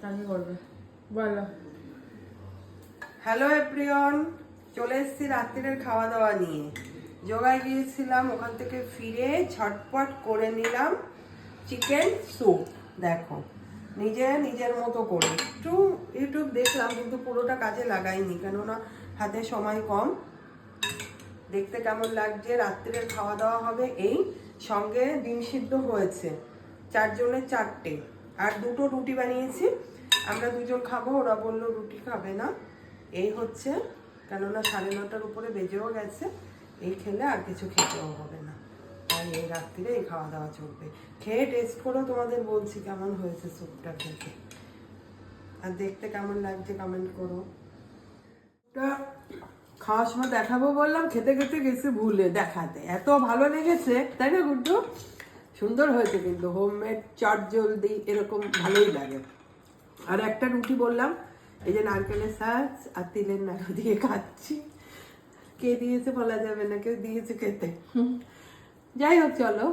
তাই করবে বলো। হ্যালো এভরিওয়ান, চলে এসেছি রাত্রিরের খাওয়া দাওয়া নিয়ে। যোগায় গিয়েছিলাম, ওখান থেকে ফিরে ঝটপট করে নিলাম চিকেন স্যুপ। দেখো, নিজের মতো করে একটু ইউটিউব দেখলাম, কিন্তু পুরোটা কাজে লাগাইনি, কেননা হাতে সময় কম। দেখতে কেমন লাগছে। রাত্রিরের খাওয়া দাওয়া হবে এই, সঙ্গে ডিম সিদ্ধ হয়েছে, 4 জনের 4টে, আর 2টো রুটি বানিয়েছি। আমরা 2জন খাবো, ওরা বললো রুটি খাবে না। এই হচ্ছে, কেননা 9:30টার উপরে বেজেও গেছে। এই খেলে আর কিছু খেতেও হবে না, তাই এই রাত্রিরে এই খাওয়া দাওয়া চলবে। খেয়ে টেস্ট করেও তোমাদের বলছি কেমন হয়েছে স্যুপটা খেতে, আর দেখতে কেমন লাগছে কমেন্ট করো। খাওয়ার সময় দেখাবো বললাম, খেতে খেতে গেছে ভুলে দেখাতে। এত ভালো লেগেছে, তাই না গুড্ডু? সুন্দর হয়েছে কিন্তু, হোমমেড চট জলদি এরকম ভালোই লাগে। আর একটা রুটি বললাম, এই যে নারকেলের শাঁস আর তিলের নাড়ু দিয়ে খাচ্ছি। কে দিয়েছে বলা যাবে না, কেউ দিয়েছে খেতে। যাই হোক, চলো